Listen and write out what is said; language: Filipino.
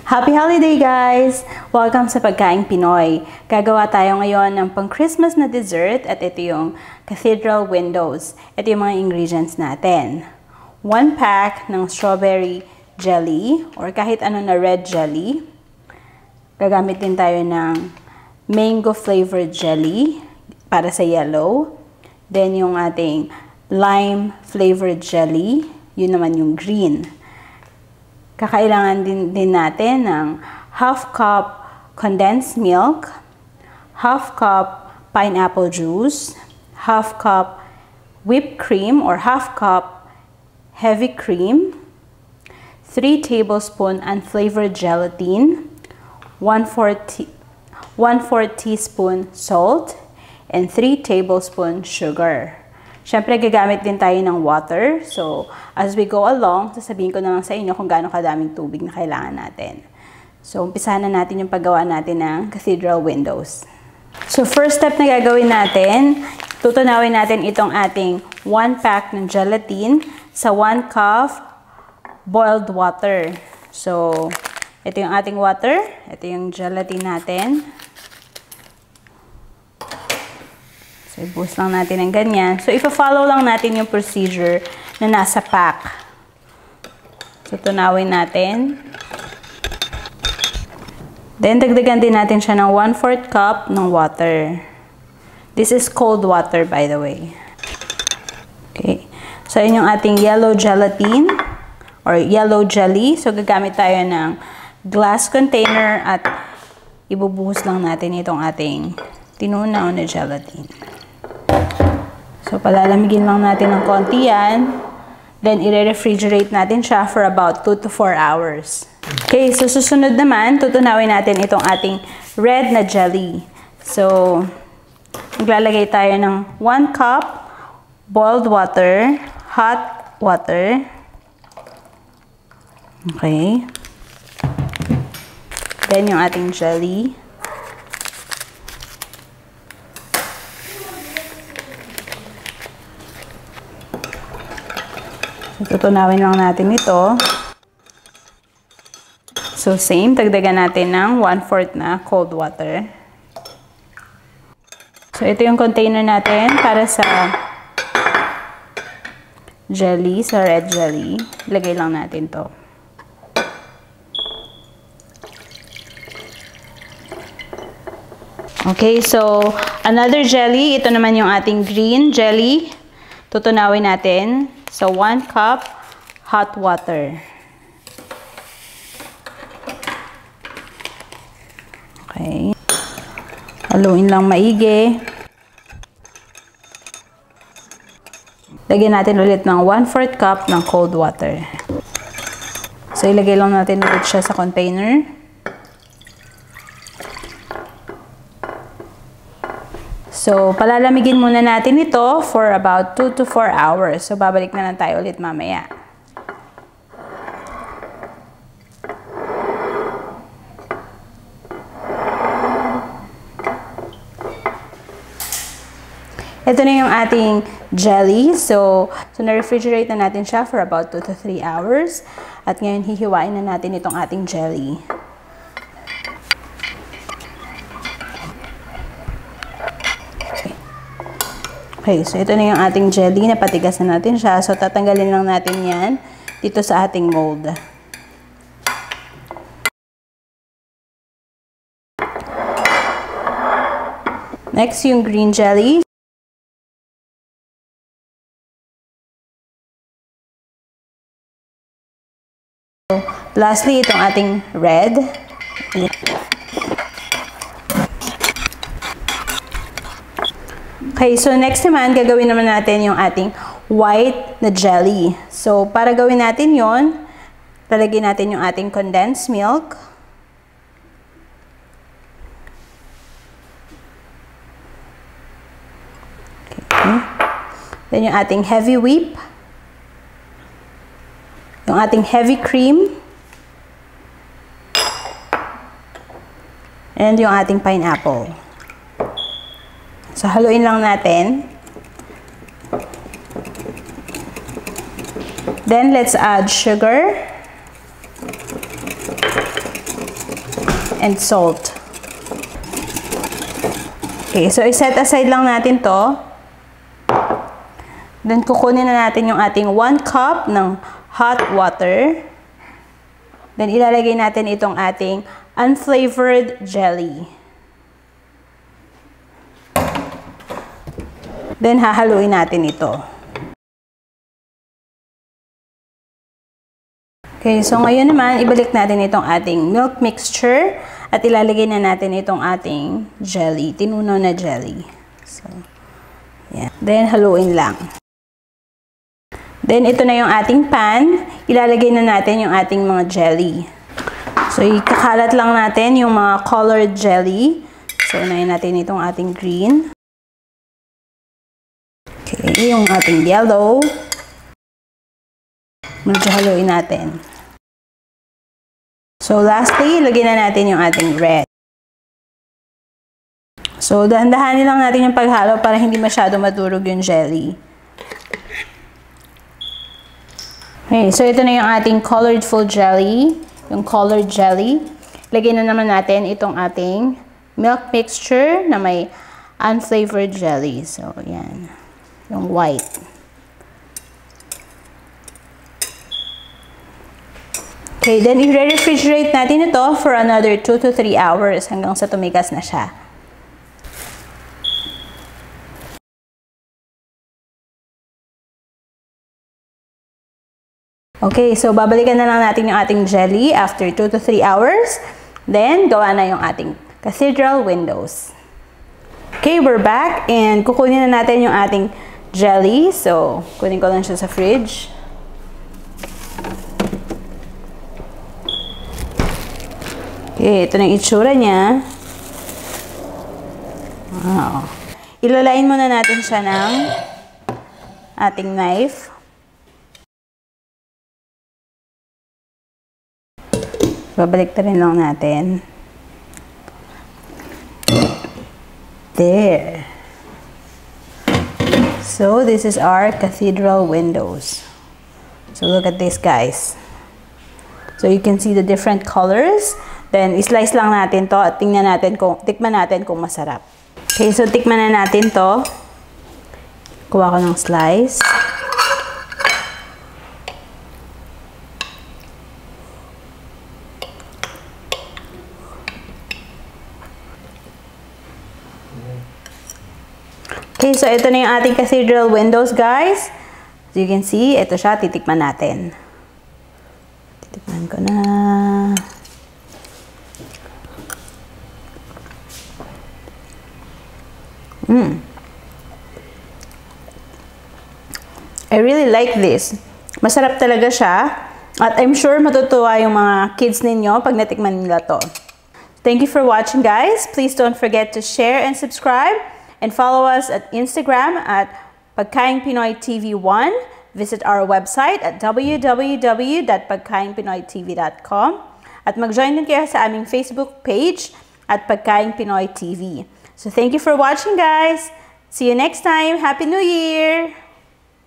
Happy holiday guys! Welcome sa Pagkaing Pinoy. Gagawa tayo ngayon ng pang-Christmas na dessert at ito yung Cathedral Windows. Ito yung mga ingredients natin. 1 pack ng strawberry jelly or kahit ano na red jelly. Gagamit din tayo ng mango flavored jelly para sa yellow. Then yung ating lime flavored jelly, yun naman yung green. Kakailangan din natin ng half cup condensed milk, half cup pineapple juice, half cup whipped cream or half cup heavy cream, 3 tablespoons unflavored gelatin, 1/4 teaspoon salt, and 3 tablespoons sugar. Siyempre, gagamit din tayo ng water. So, as we go along, sasabihin ko na lang sa inyo kung gaano kadaming tubig na kailangan natin. So, umpisahan na natin yung paggawa natin ng Cathedral Windows. So, first step na gagawin natin, tutunawin natin itong ating 1 pack ng gelatin sa 1 cup boiled water. So, ito yung ating water. Ito yung gelatin natin. So, i-boost lang natin ng ganyan. So, ipa-follow lang natin yung procedure na nasa pack. So, tunawin natin. Then, dagdagan din natin siya ng 1/4 cup ng water. This is cold water, by the way. Okay. So, yun yung ating yellow gelatin or yellow jelly. So, gagamit tayo ng glass container at ibubuhos lang natin itong ating tinunaw na gelatin. So, palalamigin lang natin ng konti yan. Then, i-refrigerate natin siya for about 2 to 4 hours. Okay, so susunod naman, tutunawin natin itong ating red na jelly. So, maglalagay tayo ng 1 cup boiled water, hot water. Okay. Then, yung ating jelly. Tutunawin lang natin ito. So, same. Dagdagan natin ng 1/4 na cold water. So, ito yung container natin para sa jelly, sa red jelly. Lagay lang natin to. Okay, so, another jelly. Ito naman yung ating green jelly. Tutunawin natin. So, 1 cup hot water. Okay. Haluin lang maigi. Lagyan natin ulit ng 1/4 cup ng cold water. So, ilagay lang natin ulit siya sa container. So, palalamigin muna natin ito for about 2 to 4 hours. So, babalik na lang tayo ulit mamaya. Ito na yung ating jelly. So na-refrigerate na natin siya for about 2 to 3 hours. At ngayon, hihiwain na natin itong ating jelly. Okay, so ito na yung ating jelly. Napatigas na natin siya. So, tatanggalin lang natin yan dito sa ating mold. Next, yung green jelly. So, lastly, itong ating red. Okay, so next naman, gagawin naman natin yung ating white na jelly. So, para gawin natin yon, lalagyan natin yung ating condensed milk. Okay. Then yung ating heavy whip. Yung ating heavy cream. And yung ating pineapple. So, haluin lang natin. Then, let's add sugar. and salt. Okay, so i-set aside lang natin to. Then kukunin na natin yung ating 1 cup ng hot water. Then ilalagay natin itong ating unflavored jelly. Then hahaluin natin ito. Okay, so ngayon naman, ibalik natin itong ating milk mixture at ilalagay na natin itong ating jelly, tinunaw na jelly. So, yeah. Then, haluin lang. Then, ito na yung ating pan. Ilalagay na natin yung ating mga jelly. So, ikakalat lang natin yung mga colored jelly. So, unahin natin itong ating green. Okay, yung ating yellow. Medyo haluin natin. So, lastly, lagyan na natin yung ating red. So, dahan-dahanin lang natin yung paghalo para hindi masyado madurog yung jelly. Okay, so ito na yung ating colored full jelly. Yung colored jelly. Lagyan na naman natin itong ating milk mixture na may unflavored jelly. So, yan. Yung white. Okay, then i-refrigerate natin ito for another 2 to 3 hours hanggang sa tumigas na siya. Okay, so babalikan na lang natin yung ating jelly after 2 to 3 hours. Then, gawa na yung ating cathedral windows. Okay, we're back and kukunin na natin yung ating jelly. So, kunin ko lang siya sa fridge. Okay, ito na yung itsura niya. Wow. Ilalain muna natin siya ng ating knife. Babalik na rin lang natin. There. So, this is our cathedral windows. So, look at this, guys. So, you can see the different colors. Then, islice lang natin to at tikman natin kung masarap. Okay, so tikman na natin to. Kuha ko ng slice. Okay, so ito na yung ating cathedral windows, guys. So, you can see, ito siya, titikman natin. Titikman ko na. I really like this. Masarap talaga siya. At I'm sure matutuwa yung mga kids ninyo pag natikman nila to. Thank you for watching, guys. Please don't forget to share and subscribe. And follow us at Instagram at Pagkaing Pinoy TV1. Visit our website at www.pagkaingpinoytv.com. At mag-join din kayo sa aming Facebook page at Pagkaing Pinoy TV. So thank you for watching, guys. See you next time. Happy New Year!